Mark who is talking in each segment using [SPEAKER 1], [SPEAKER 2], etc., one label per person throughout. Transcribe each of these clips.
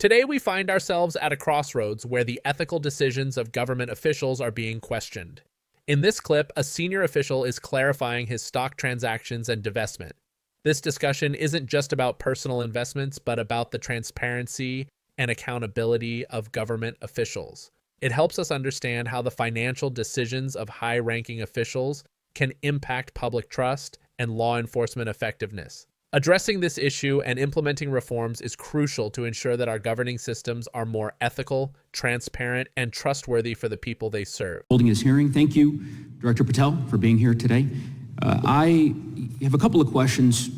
[SPEAKER 1] Today, we find ourselves at a crossroads where the ethical decisions of government officials are being questioned. In this clip, a senior official is clarifying his stock transactions and divestment. This discussion isn't just about personal investments, but about the transparency and accountability of government officials. It helps us understand how the financial decisions of high-ranking officials can impact public trust and law enforcement effectiveness. Addressing this issue and implementing reforms is crucial to ensure that our governing systems are more ethical, transparent, and trustworthy for the people they serve.
[SPEAKER 2] Holding this hearing, thank you, Director Patel, for being here today. I have a couple of questions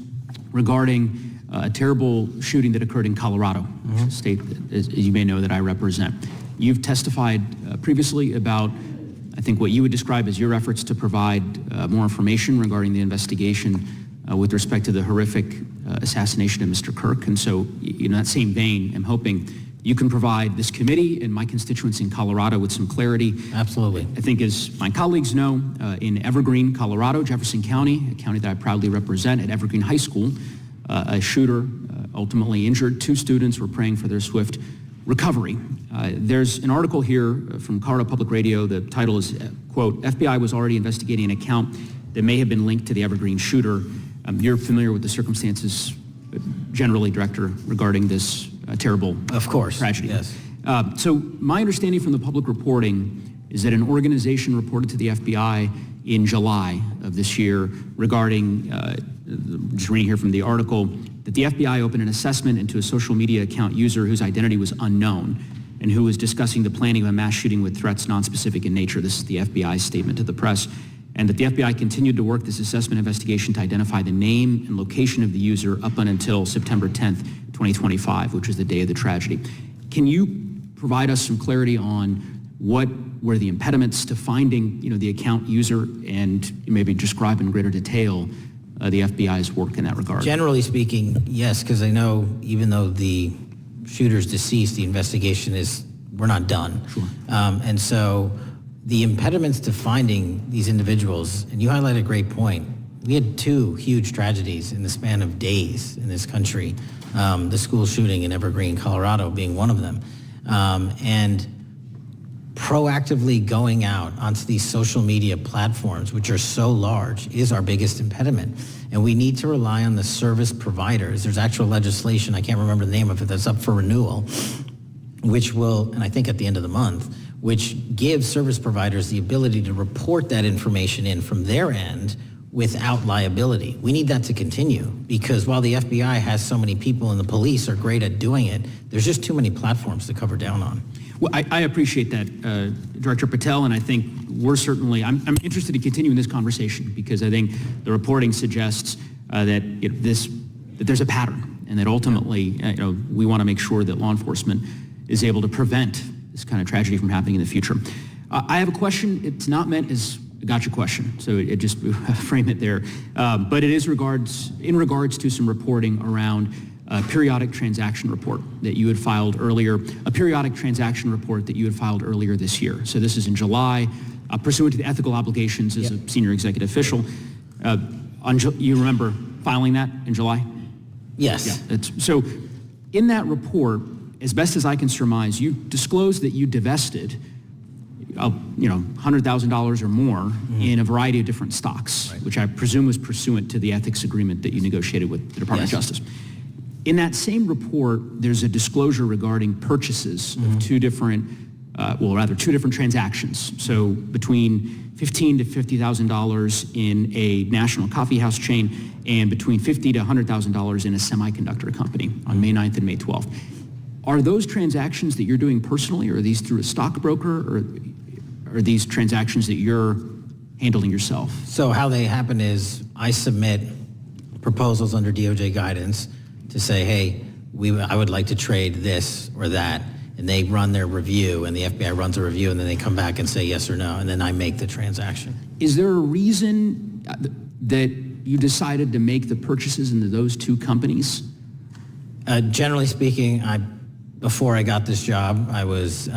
[SPEAKER 2] regarding a terrible shooting that occurred in Colorado, a state, as you may know, that I represent. You've testified previously about, I think, what you would describe as your efforts to provide more information regarding the investigation with respect to the horrific assassination of Mr. Kirk. And so, in that same vein, I'm hoping you can provide this committee and my constituents in Colorado with some clarity.
[SPEAKER 3] Absolutely.
[SPEAKER 2] I think, as my colleagues know, in Evergreen, Colorado, Jefferson County, a county that I proudly represent, at Evergreen High School, a shooter ultimately injured 2 students. Were praying for their swift recovery. There's an article here from Colorado Public Radio. The title is, quote, FBI was already investigating an account that may have been linked to the Evergreen shooter. You're familiar with the circumstances generally, Director, regarding this terrible tragedy.
[SPEAKER 3] Yes.
[SPEAKER 2] So my understanding from the public reporting is that an organization reported to the FBI in July of this year regarding, just reading here from the article, that the FBI opened an assessment into a social media account user whose identity was unknown and who was discussing the planning of a mass shooting with threats nonspecific in nature. This is the FBI's statement to the press. And that the FBI continued to work this assessment investigation to identify the name and location of the user up until September 10th, 2025, which was the day of the tragedy. Can you provide us some clarity on what were the impediments to finding, the account user, and maybe describe in greater detail the FBI's work in that regard?
[SPEAKER 3] Generally speaking, yes, because I know even though the shooter's deceased, the investigation we're not done.
[SPEAKER 2] Sure.
[SPEAKER 3] And so the impediments to finding these individuals, and you highlight a great point. We had 2 huge tragedies in the span of days in this country, the school shooting in Evergreen, Colorado being one of them. And proactively going out onto these social media platforms, which are so large, is our biggest impediment. And we need to rely on the service providers. There's actual legislation, I can't remember the name of it, that's up for renewal, which will, and I think at the end of the month, which gives service providers the ability to report that information in from their end without liability. We need that to continue, because while the FBI has so many people and the police are great at doing it, there's just too many platforms to cover down on.
[SPEAKER 2] Well, I appreciate that, Director Patel, and I think we're certainly, I'm interested in continuing this conversation, because I think the reporting suggests that there's a pattern, and that ultimately, we want to make sure that law enforcement is able to prevent this kind of tragedy from happening in the future. I have a question. It's not meant as a gotcha question, so it just frame it there. But it is in regards to some reporting around a periodic transaction report that you had filed earlier, this year. So this is in July, pursuant to the ethical obligations as a senior executive official. You remember filing that in July?
[SPEAKER 3] Yes.
[SPEAKER 2] Yeah. So in that report, as best as I can surmise, you disclosed that you divested, $100,000 or more in a variety of different stocks, right, which I presume was pursuant to the ethics agreement that you negotiated with the Department of Justice. In that same report, there's a disclosure regarding purchases of 2 different transactions. So between $15,000 to $50,000 in a national coffee house chain, and between $50,000 to $100,000 in a semiconductor company on May 9th and May 12th. Are those transactions that you're doing personally, or are these through a stockbroker, or are these transactions that you're handling yourself?
[SPEAKER 3] So how they happen is I submit proposals under DOJ guidance to say, hey, I would like to trade this or that, and they run their review, and the FBI runs a review, and then they come back and say yes or no, and then I make the transaction.
[SPEAKER 2] Is there a reason that you decided to make the purchases into those 2 companies?
[SPEAKER 3] Generally speaking, before I got this job, I was,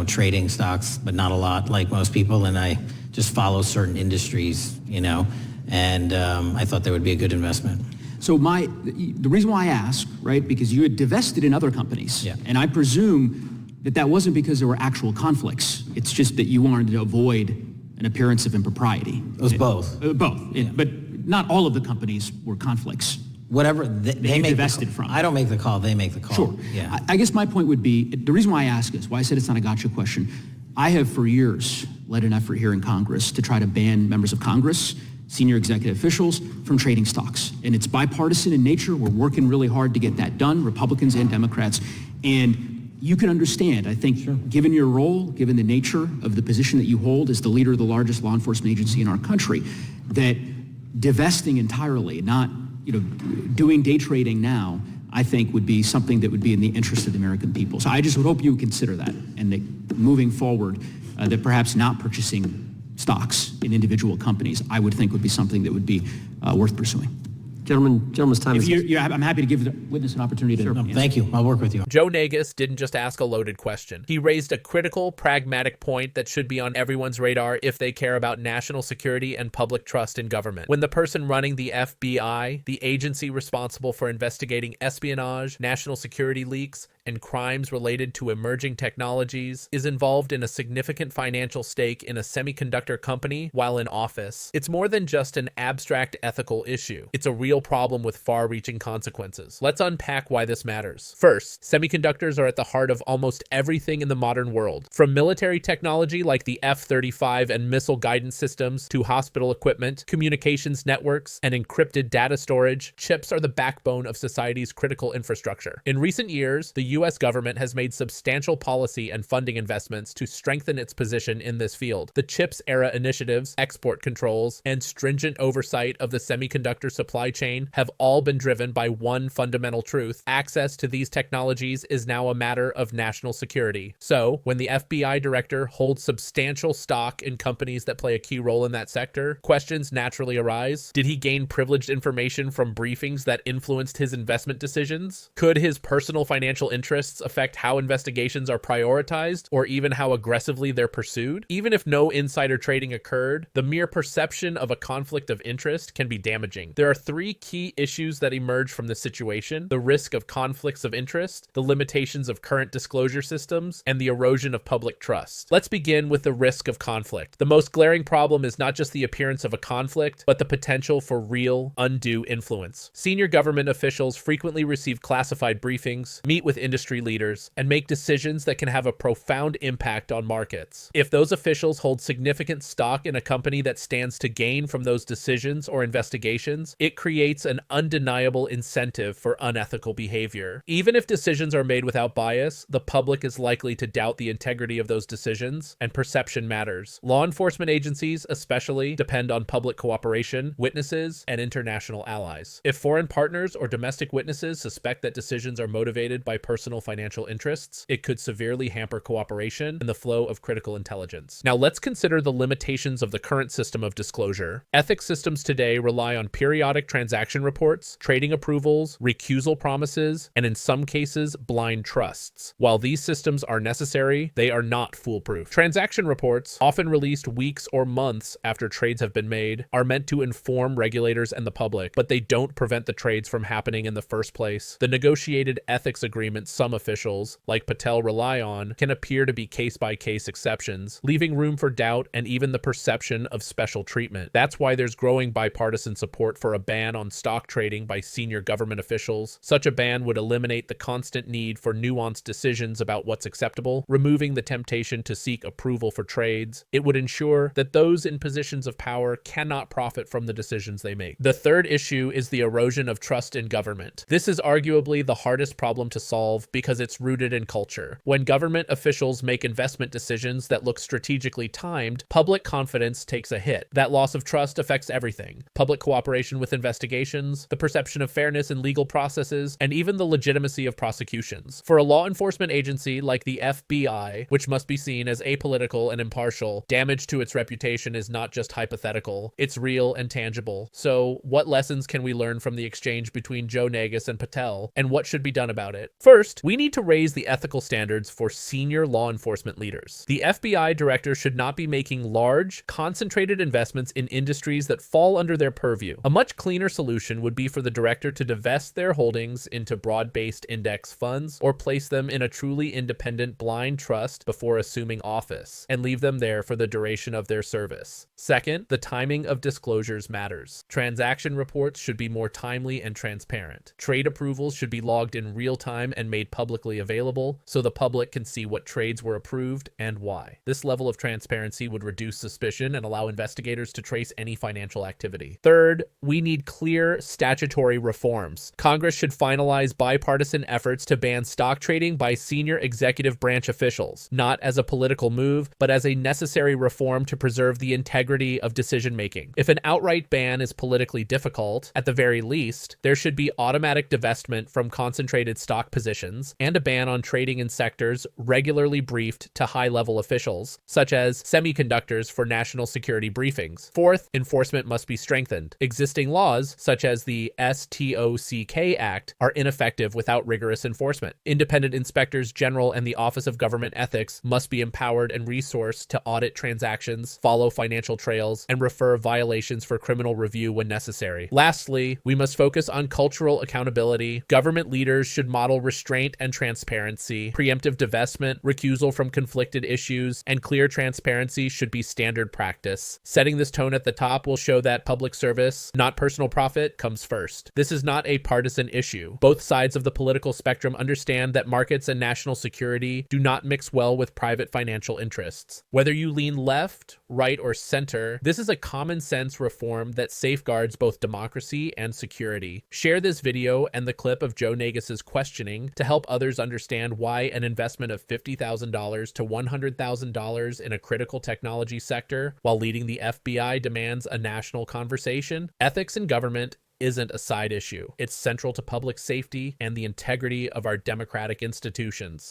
[SPEAKER 3] trading stocks, but not a lot, like most people, and I just follow certain industries, and I thought that would be a good investment.
[SPEAKER 2] So the reason why I ask, right, because you had divested in other companies, and I presume that wasn't because there were actual conflicts. It's just that you wanted to avoid an appearance of impropriety.
[SPEAKER 3] It was both.
[SPEAKER 2] Both, but not all of the companies were conflicts.
[SPEAKER 3] Whatever they make
[SPEAKER 2] divested from.
[SPEAKER 3] I don't make the call, they make the call.
[SPEAKER 2] Sure.
[SPEAKER 3] Yeah.
[SPEAKER 2] I guess my point would be, the reason why I ask is, why I said it's not a gotcha question, I have for years led an effort here in Congress to try to ban members of Congress, senior executive officials, from trading stocks. And it's bipartisan in nature. We're working really hard to get that done, Republicans and Democrats. And you can understand, I think, given your role, given the nature of the position that you hold as the leader of the largest law enforcement agency in our country, that divesting entirely, not doing day trading now, I think would be something that would be in the interest of the American people. So I just would hope you would consider that, and that moving forward, that perhaps not purchasing stocks in individual companies, I would think would be something that would be worth pursuing.
[SPEAKER 4] Gentleman's time is...
[SPEAKER 2] I'm happy to give the witness an opportunity to...
[SPEAKER 3] No, thank you. I'll work with you.
[SPEAKER 1] Joe Neguse didn't just ask a loaded question. He raised a critical, pragmatic point that should be on everyone's radar if they care about national security and public trust in government. When the person running the FBI, the agency responsible for investigating espionage, national security leaks, and crimes related to emerging technologies, is involved in a significant financial stake in a semiconductor company while in office, it's more than just an abstract ethical issue. It's a real problem with far-reaching consequences. Let's unpack why this matters. First, semiconductors are at the heart of almost everything in the modern world. From military technology like the F-35 and missile guidance systems to hospital equipment, communications networks, and encrypted data storage, chips are the backbone of society's critical infrastructure. In recent years, the U.S. government has made substantial policy and funding investments to strengthen its position in this field. The CHIPS era initiatives, export controls, and stringent oversight of the semiconductor supply chain have all been driven by one fundamental truth: access to these technologies is now a matter of national security. So, when the FBI director holds substantial stock in companies that play a key role in that sector, questions naturally arise. Did he gain privileged information from briefings that influenced his investment decisions? Could his personal financial interests affect how investigations are prioritized, or even how aggressively they're pursued? Even if no insider trading occurred, the mere perception of a conflict of interest can be damaging. There are three key issues that emerge from this situation: the risk of conflicts of interest, the limitations of current disclosure systems, and the erosion of public trust. Let's begin with the risk of conflict. The most glaring problem is not just the appearance of a conflict, but the potential for real, undue influence. Senior government officials frequently receive classified briefings, meet with industry leaders, and make decisions that can have a profound impact on markets. If those officials hold significant stock in a company that stands to gain from those decisions or investigations, it creates an undeniable incentive for unethical behavior. Even if decisions are made without bias, the public is likely to doubt the integrity of those decisions, and perception matters. Law enforcement agencies, especially, depend on public cooperation, witnesses, and international allies. If foreign partners or domestic witnesses suspect that decisions are motivated by personal financial interests, it could severely hamper cooperation and the flow of critical intelligence. Now let's consider the limitations of the current system of disclosure. Ethics systems today rely on periodic transaction reports, trading approvals, recusal promises, and in some cases, blind trusts. While these systems are necessary, they are not foolproof. Transaction reports, often released weeks or months after trades have been made, are meant to inform regulators and the public, but they don't prevent the trades from happening in the first place. The negotiated ethics agreements some officials, like Patel, rely on can appear to be case-by-case exceptions, leaving room for doubt and even the perception of special treatment. That's why there's growing bipartisan support for a ban on stock trading by senior government officials. Such a ban would eliminate the constant need for nuanced decisions about what's acceptable, removing the temptation to seek approval for trades. It would ensure that those in positions of power cannot profit from the decisions they make. The third issue is the erosion of trust in government. This is arguably the hardest problem to solve because it's rooted in culture. When government officials make investment decisions that look strategically timed, public confidence takes a hit. That loss of trust affects everything: public cooperation with investigations, the perception of fairness in legal processes, and even the legitimacy of prosecutions. For a law enforcement agency like the FBI, which must be seen as apolitical and impartial, damage to its reputation is not just hypothetical, it's real and tangible. So, what lessons can we learn from the exchange between Joe Neguse and Patel, and what should be done about it? First, First, we need to raise the ethical standards for senior law enforcement leaders. The FBI director should not be making large, concentrated investments in industries that fall under their purview. A much cleaner solution would be for the director to divest their holdings into broad-based index funds or place them in a truly independent blind trust before assuming office, and leave them there for the duration of their service. Second, the timing of disclosures matters. Transaction reports should be more timely and transparent. Trade approvals should be logged in real time and made publicly available so the public can see what trades were approved and why. This level of transparency would reduce suspicion and allow investigators to trace any financial activity. Third, we need clear statutory reforms. Congress should finalize bipartisan efforts to ban stock trading by senior executive branch officials, not as a political move, but as a necessary reform to preserve the integrity of decision-making. If an outright ban is politically difficult, at the very least, there should be automatic divestment from concentrated stock positions and a ban on trading in sectors regularly briefed to high-level officials, such as semiconductors for national security briefings. Fourth, enforcement must be strengthened. Existing laws, such as the STOCK Act, are ineffective without rigorous enforcement. Independent inspectors general and the Office of Government Ethics must be empowered and resourced to audit transactions, follow financial trails, and refer violations for criminal review when necessary. Lastly, we must focus on cultural accountability. Government leaders should model restraint and transparency. Preemptive divestment, recusal from conflicted issues, and clear transparency should be standard practice. Setting this tone at the top will show that public service, not personal profit, comes first. This is not a partisan issue. Both sides of the political spectrum understand that markets and national security do not mix well with private financial interests. Whether you lean left, right, or center, this is a common sense reform that safeguards both democracy and security. Share this video and the clip of Joe Neguse's questioning to help others understand why an investment of $50,000 to $100,000 in a critical technology sector while leading the FBI demands a national conversation. Ethics in government isn't a side issue. It's central to public safety and the integrity of our democratic institutions.